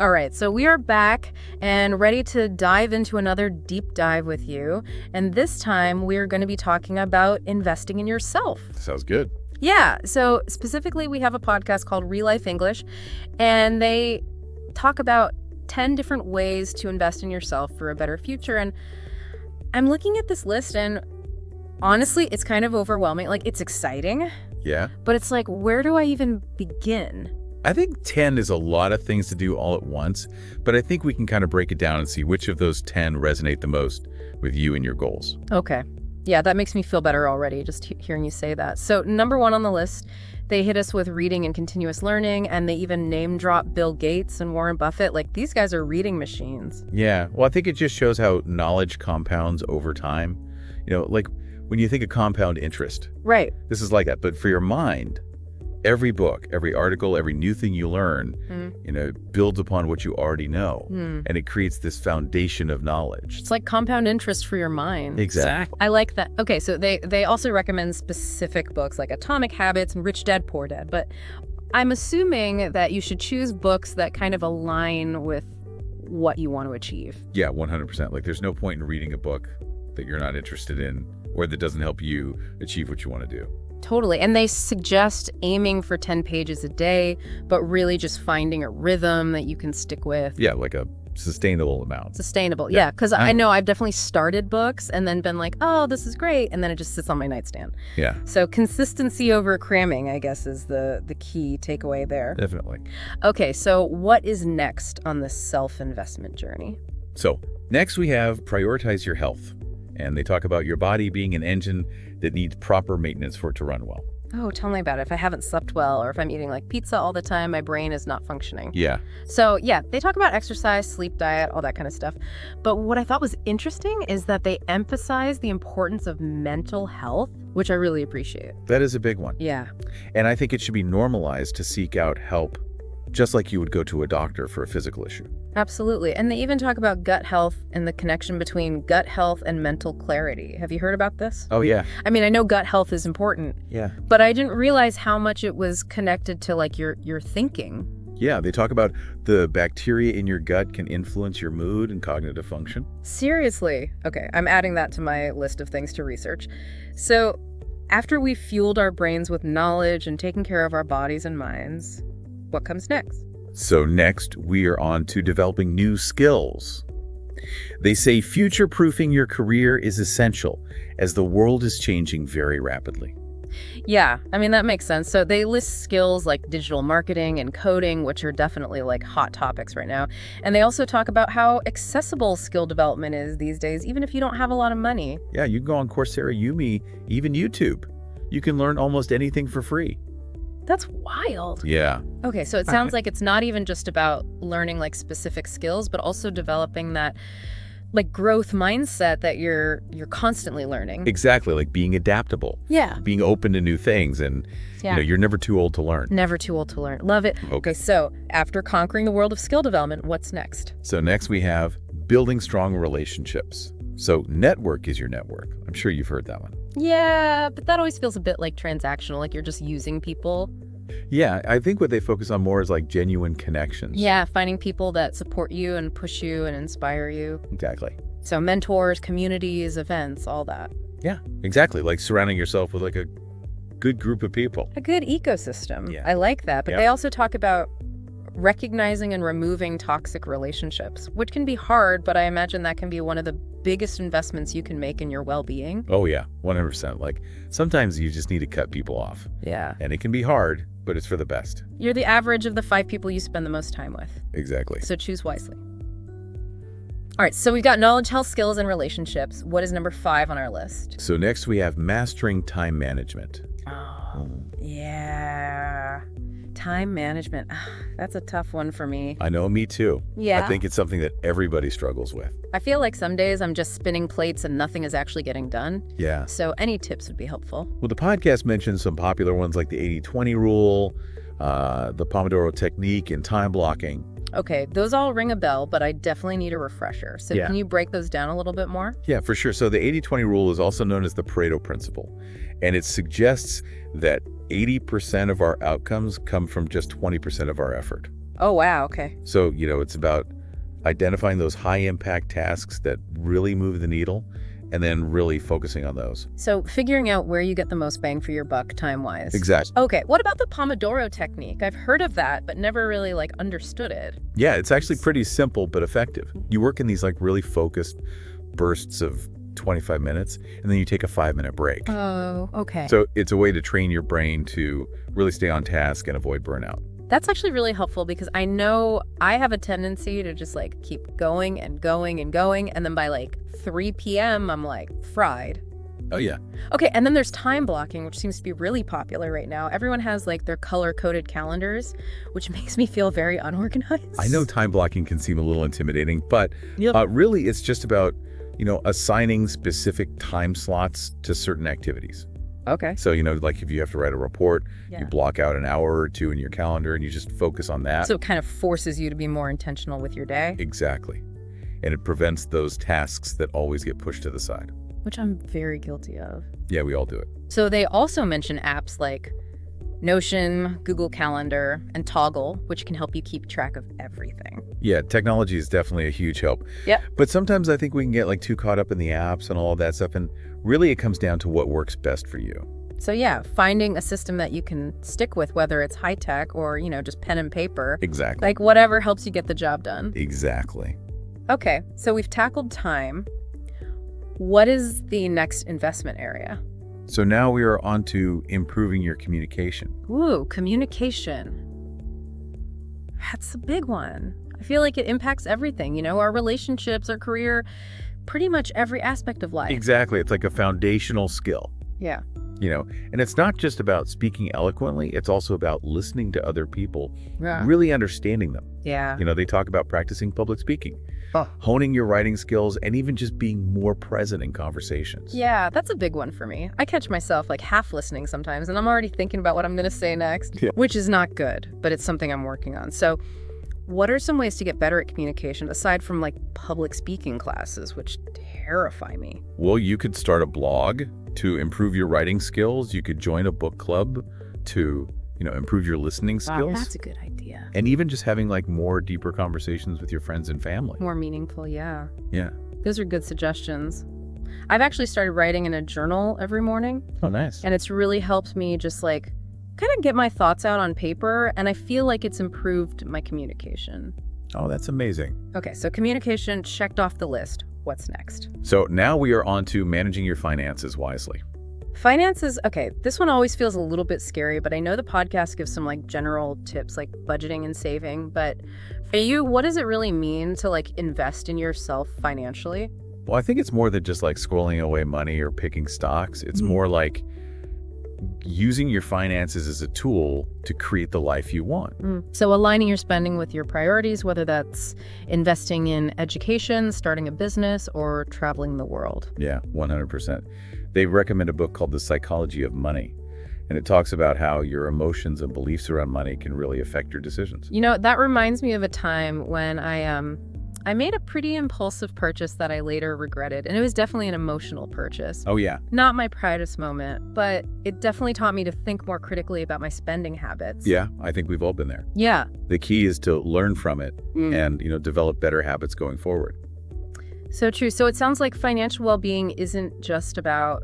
All right, so we are back and ready to dive into another deep dive with you. And this time we are going to be talking about investing in yourself. Sounds good. Yeah, so specifically we have a podcast called Real Life English, and they talk about 10 different ways to invest in yourself for a better future. And I'm looking at this list and honestly, it's kind of overwhelming. Like, it's exciting. Yeah. But it's like, where do I even begin? I think 10 is a lot of things to do all at once, but I think we can kind of break it down and see which of those 10 resonate the most with you and your goals. Okay. Yeah, that makes me feel better already, just hearing you say that. So number 1 on the list, they hit us with reading and continuous learning, and they even name drop Bill Gates and Warren Buffett. Like, these guys are reading machines. Yeah. Well, I think it just shows how knowledge compounds over time. You know, like when you think of compound interest. Right. This is like that. But for your mind, every book, every article, every new thing you learn, builds upon what you already know. And it creates this foundation of knowledge. It's like compound interest for your mind. Exactly. I like that. Okay, so they also recommend specific books like Atomic Habits and Rich Dad, Poor Dad. But I'm assuming that you should choose books that kind of align with what you want to achieve. Yeah, 100%. Like, there's no point in reading a book that you're not interested in or that doesn't help you achieve what you want to do. Totally. And they suggest aiming for 10 pages a day, but really just finding a rhythm that you can stick with. Yeah, like a sustainable amount. Sustainable. Yeah, because I know I've definitely started books and then been like, oh, this is great. And then it just sits on my nightstand. Yeah. So consistency over cramming, I guess, is the key takeaway there. Definitely. Okay, so what is next on this self-investment journey? So next we have prioritize your health. And they talk about your body being an engine that needs proper maintenance for it to run well. Oh, tell me about it. If I haven't slept well or if I'm eating like pizza all the time, my brain is not functioning. Yeah. So yeah, they talk about exercise, sleep, diet, all that kind of stuff. But what I thought was interesting is that they emphasize the importance of mental health, which I really appreciate. That is a big one. Yeah. And I think it should be normalized to seek out help just like you would go to a doctor for a physical issue. Absolutely. And they even talk about gut health and the connection between gut health and mental clarity. Have you heard about this? Oh, yeah. I mean, I know gut health is important. Yeah. But I didn't realize how much it was connected to like your thinking. Yeah, they talk about the bacteria in your gut can influence your mood and cognitive function. Seriously? Okay, I'm adding that to my list of things to research. So after we've fueled our brains with knowledge and taken care of our bodies and minds, what comes next? So next, we are on to developing new skills. They say future-proofing your career is essential as the world is changing very rapidly. Yeah, I mean, that makes sense. So they list skills like digital marketing and coding, which are definitely like hot topics right now. And they also talk about how accessible skill development is these days, even if you don't have a lot of money. Yeah, you can go on Coursera, Udemy, even YouTube. You can learn almost anything for free. That's wild. Yeah. Okay, so it sounds like it's not even just about learning like specific skills, but also developing that like growth mindset that you're constantly learning. Exactly, like being adaptable. Yeah. Being open to new things, and you're never too old to learn. Never too old to learn. Love it. Okay, so after conquering the world of skill development, what's next? So next we have building strong relationships. So network is your network. I'm sure you've heard that one. Yeah, but that always feels a bit like transactional, like you're just using people. Yeah, I think what they focus on more is like genuine connections. Yeah, finding people that support you and push you and inspire you. Exactly. So mentors, communities, events, all that. Yeah, exactly. Like surrounding yourself with like a good group of people. A good ecosystem. Yeah. I like that. But they also talk about recognizing and removing toxic relationships, which can be hard, but I imagine that can be one of the biggest investments you can make in your well-being. Oh yeah, 100%. Like sometimes you just need to cut people off. Yeah. And it can be hard, but it's for the best. You're the average of the 5 people you spend the most time with. Exactly. So choose wisely. All right, so we've got knowledge, health, skills, and relationships. What is number 5 on our list? So next we have mastering time management. Oh, yeah. Time management. That's a tough one for me. I know, me too. Yeah. I think it's something that everybody struggles with. I feel like some days I'm just spinning plates and nothing is actually getting done. Yeah. So any tips would be helpful. Well, the podcast mentions some popular ones like the 80-20 rule, the Pomodoro technique, and time blocking. Okay, those all ring a bell, but I definitely need a refresher. So can you break those down a little bit more? Yeah, for sure. So the 80-20 rule is also known as the Pareto principle, and it suggests that 80% of our outcomes come from just 20% of our effort. Oh, wow. Okay. So, it's about identifying those high-impact tasks that really move the needle and then really focusing on those. So figuring out where you get the most bang for your buck time-wise. Exactly. Okay, what about the Pomodoro technique? I've heard of that, but never really understood it. Yeah, it's actually pretty simple but effective. You work in these really focused bursts of 25 minutes, and then you take a 5-minute break. Oh, okay. So it's a way to train your brain to really stay on task and avoid burnout. That's actually really helpful because I know I have a tendency to just keep going and going and going. And then by 3 p.m., I'm fried. Oh, yeah. Okay. And then there's time blocking, which seems to be really popular right now. Everyone has their color coded calendars, which makes me feel very unorganized. I know time blocking can seem a little intimidating, but really it's just about, assigning specific time slots to certain activities. Okay. So, if you have to write a report, you block out an hour or two in your calendar and you just focus on that. So it kind of forces you to be more intentional with your day. Exactly. And it prevents those tasks that always get pushed to the side. Which I'm very guilty of. Yeah, we all do it. So they also mention apps like Notion, Google Calendar, and Toggle, which can help you keep track of everything. Yeah, technology is definitely a huge help. Yep. But sometimes I think we can get too caught up in the apps and all of that stuff. And really it comes down to what works best for you. So yeah, finding a system that you can stick with, whether it's high tech or, just pen and paper. Exactly. Whatever helps you get the job done. Exactly. Okay, so we've tackled time. What is the next investment area? So now we are on to improving your communication. Ooh, communication. That's a big one. I feel like it impacts everything, our relationships, our career, pretty much every aspect of life. Exactly. It's like a foundational skill. Yeah. And it's not just about speaking eloquently, it's also about listening to other people, Yeah. really understanding them. Yeah. They talk about practicing public speaking, honing your writing skills, and even just being more present in conversations. Yeah, that's a big one for me. I catch myself half listening sometimes, and I'm already thinking about what I'm going to say next, which is not good, but it's something I'm working on. So what are some ways to get better at communication aside from public speaking classes, which terrify me? Well, you could start a blog to improve your writing skills. You could join a book club to, improve your listening skills. Wow, that's a good idea. And even just having more deeper conversations with your friends and family. More meaningful, yeah. Yeah. Those are good suggestions. I've actually started writing in a journal every morning. Oh, nice. And it's really helped me just kind of get my thoughts out on paper. And I feel like it's improved my communication. Oh, that's amazing. Okay, so communication checked off the list. What's next? So now we are on to managing your finances wisely. Finances, okay, this one always feels a little bit scary, but I know the podcast gives some general tips like budgeting and saving. But for you, what does it really mean to invest in yourself financially? Well, I think it's more than just squirreling away money or picking stocks. It's more like using your finances as a tool to create the life you want. So aligning your spending with your priorities, whether that's investing in education, starting a business, or traveling the world. Yeah, 100%. They recommend a book called The Psychology of Money, and it talks about how your emotions and beliefs around money can really affect your decisions. That reminds me of a time when I made a pretty impulsive purchase that I later regretted, and it was definitely an emotional purchase. Oh, yeah. Not my proudest moment, but it definitely taught me to think more critically about my spending habits. Yeah, I think we've all been there. Yeah. The key is to learn from it and, develop better habits going forward. So true. So it sounds like financial well-being isn't just about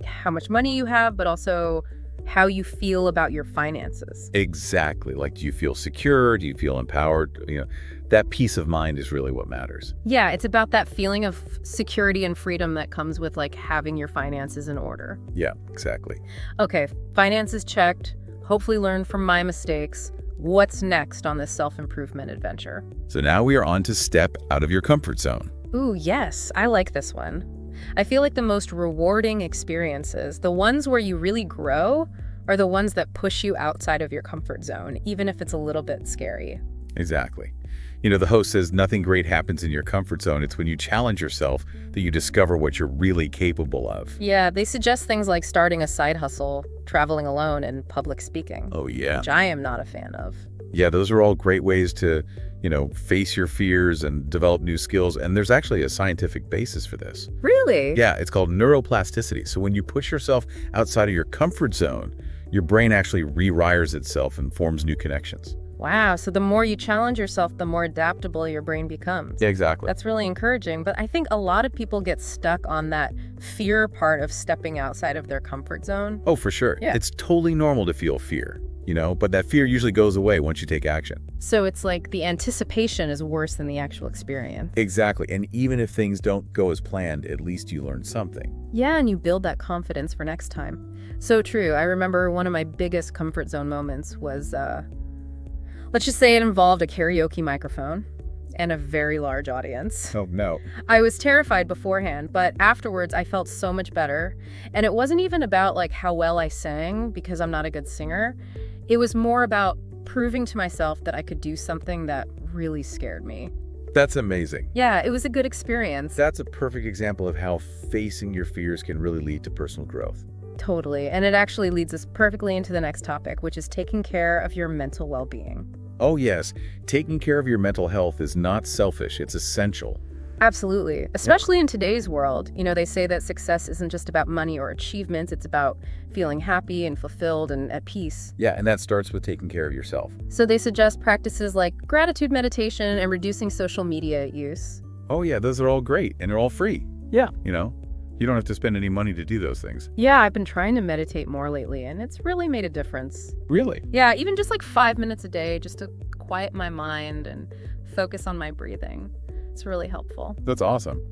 how much money you have, but also how you feel about your finances. Exactly. Do you feel secure? Do you feel empowered? That peace of mind is really what matters. Yeah, it's about that feeling of security and freedom that comes with having your finances in order. Yeah, exactly. Okay, finances checked. Hopefully learn from my mistakes. What's next on this self-improvement adventure? So now we are on to step out of your comfort zone. Ooh, yes, I like this one. I feel like the most rewarding experiences, the ones where you really grow, are the ones that push you outside of your comfort zone, even if it's a little bit scary. Exactly. The host says nothing great happens in your comfort zone. It's when you challenge yourself that you discover what you're really capable of. Yeah, they suggest things like starting a side hustle, traveling alone, and public speaking. Oh, yeah. Which I am not a fan of. Yeah, those are all great ways to, face your fears and develop new skills. And there's actually a scientific basis for this. Really? Yeah, it's called neuroplasticity. So when you push yourself outside of your comfort zone, your brain actually rewires itself and forms new connections. Wow, so the more you challenge yourself, the more adaptable your brain becomes. Yeah, exactly. That's really encouraging, but I think a lot of people get stuck on that fear part of stepping outside of their comfort zone. Oh, for sure. Yeah. It's totally normal to feel fear, but that fear usually goes away once you take action. So it's like the anticipation is worse than the actual experience. Exactly. And even if things don't go as planned, at least you learn something. Yeah, and you build that confidence for next time. So true. I remember one of my biggest comfort zone moments was, let's just say it involved a karaoke microphone and a very large audience. Oh, no. I was terrified beforehand, but afterwards I felt so much better. And it wasn't even about like how well I sang, because I'm not a good singer. It was more about proving to myself that I could do something that really scared me. That's amazing. Yeah, it was a good experience. That's a perfect example of how facing your fears can really lead to personal growth. Totally. And it actually leads us perfectly into the next topic, which is taking care of your mental well-being. Oh, yes. Taking care of your mental health is not selfish. It's essential. Absolutely. Especially in today's world. They say that success isn't just about money or achievements. It's about feeling happy and fulfilled and at peace. Yeah, and that starts with taking care of yourself. So they suggest practices like gratitude meditation and reducing social media use. Oh, yeah, those are all great, and they're all free. Yeah. You don't have to spend any money to do those things. Yeah, I've been trying to meditate more lately, and it's really made a difference. Really? Yeah, even just like 5 minutes a day, just to quiet my mind and focus on my breathing. It's really helpful. That's awesome.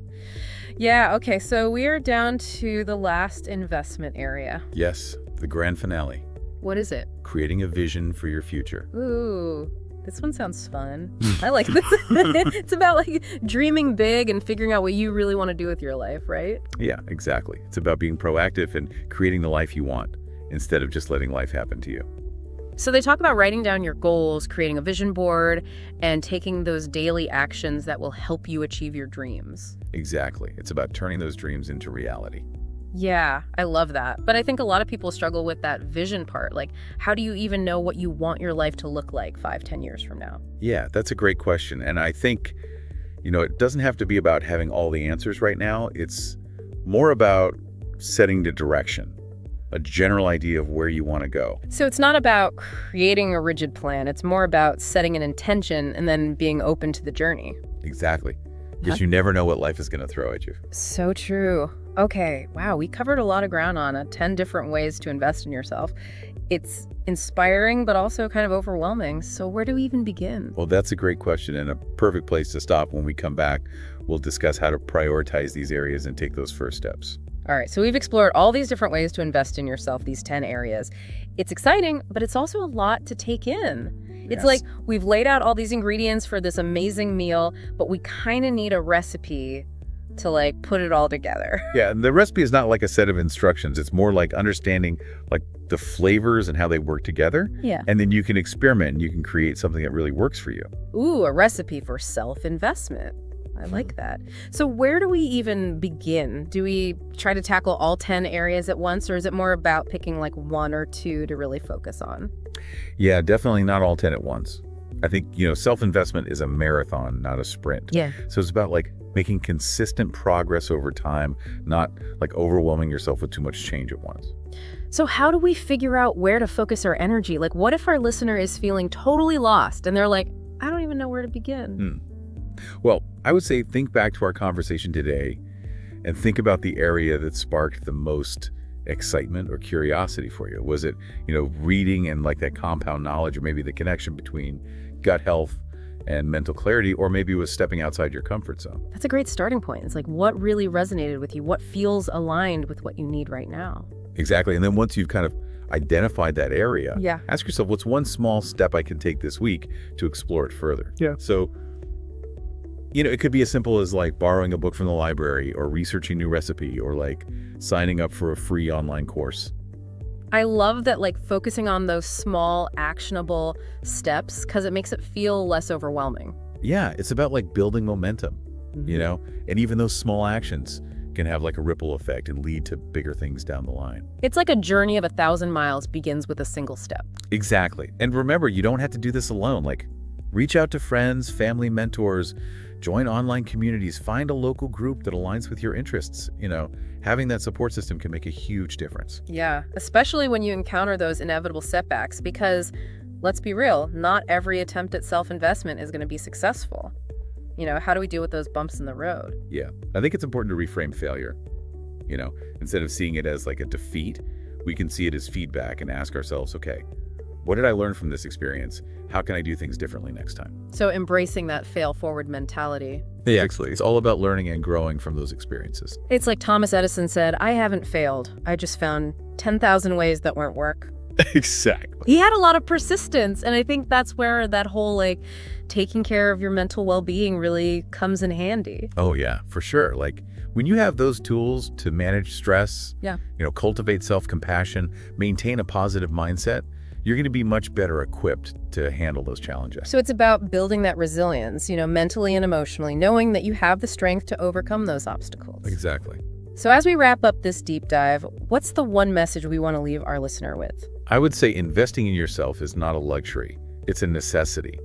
Yeah, okay, so we are down to the last investment area. Yes, the grand finale. What is it? Creating a vision for your future. Ooh, this one sounds fun. I like this. It's about like dreaming big and figuring out what you really want to do with your life, right? Yeah, exactly. It's about being proactive and creating the life you want instead of just letting life happen to you. So they talk about writing down your goals, creating a vision board, and taking those daily actions that will help you achieve your dreams. Exactly. It's about turning those dreams into reality. Yeah, I love that. But I think a lot of people struggle with that vision part. Like, how do you even know what you want your life to look like 5-10 years from now? Yeah, that's a great question. And I think, it doesn't have to be about having all the answers right now. It's more about setting the direction, a general idea of where you want to go. So it's not about creating a rigid plan. It's more about setting an intention and then being open to the journey. Exactly. Because you never know what life is going to throw at you. So true. Okay, wow, we covered a lot of ground on 10 different ways to invest in yourself. It's inspiring, but also kind of overwhelming. So where do we even begin? Well, that's a great question and a perfect place to stop. When we come back, we'll discuss how to prioritize these areas and take those first steps. All right, so we've explored all these different ways to invest in yourself, these 10 areas. It's exciting, but it's also a lot to take in. It's like we've laid out all these ingredients for this amazing meal, but we kind of need a recipe to like put it all together. Yeah, and the recipe is not like a set of instructions. It's more like understanding like the flavors and how they work together. Yeah. And then you can experiment and you can create something that really works for you. Ooh, a recipe for self-investment. I like that. So where do we even begin? Do we try to tackle all 10 areas at once, or is it more about picking like 1 or 2 to really focus on? Yeah, definitely not all 10 at once. I think, self-investment is a marathon, not a sprint. Yeah. So it's about like making consistent progress over time, not like overwhelming yourself with too much change at once. So how do we figure out where to focus our energy? Like, what if our listener is feeling totally lost and they're like, I don't even know where to begin? Well, I would say think back to our conversation today and think about the area that sparked the most excitement or curiosity for you. Was it, reading and like that compound knowledge, or maybe the connection between gut health and mental clarity, or maybe it was stepping outside your comfort zone? That's a great starting point. It's like, what really resonated with you? What feels aligned with what you need right now? Exactly. And then once you've kind of identified that area, ask yourself, what's one small step I can take this week to explore it further? Yeah. So it could be as simple as like borrowing a book from the library, or researching a new recipe, or like signing up for a free online course. I love that, like focusing on those small actionable steps, because it makes it feel less overwhelming. Yeah, it's about like building momentum, and even those small actions can have like a ripple effect and lead to bigger things down the line. It's like a journey of 1,000 miles begins with a single step. Exactly. And remember, you don't have to do this alone. Like, reach out to friends, family, mentors, join online communities, find a local group that aligns with your interests. Having that support system can make a huge difference. Yeah, especially when you encounter those inevitable setbacks, because let's be real, not every attempt at self-investment is going to be successful. How do we deal with those bumps in the road? Yeah, I think it's important to reframe failure. Instead of seeing it as like a defeat, we can see it as feedback and ask ourselves, okay, what did I learn from this experience? How can I do things differently next time? So embracing that fail-forward mentality. Yeah, actually, it's all about learning and growing from those experiences. It's like Thomas Edison said, I haven't failed. I just found 10,000 ways that won't work. Exactly. He had a lot of persistence, and I think that's where that whole, taking care of your mental well-being really comes in handy. Oh, yeah, for sure. When you have those tools to manage stress, Yeah. Cultivate self-compassion, maintain a positive mindset, you're going to be much better equipped to handle those challenges. So it's about building that resilience, mentally and emotionally, knowing that you have the strength to overcome those obstacles. Exactly. So as we wrap up this deep dive, what's the one message we want to leave our listener with? I would say investing in yourself is not a luxury. It's a necessity.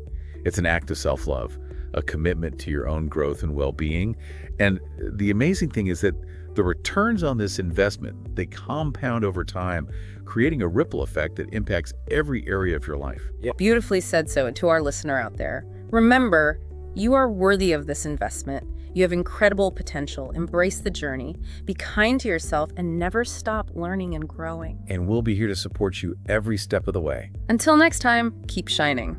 It's an act of self-love, a commitment to your own growth and well-being. And the amazing thing is that the returns on this investment, they compound over time, creating a ripple effect that impacts every area of your life. Yeah. Beautifully said so. And to our listener out there, remember, you are worthy of this investment. You have incredible potential. Embrace the journey. Be kind to yourself and never stop learning and growing. And we'll be here to support you every step of the way. Until next time, keep shining.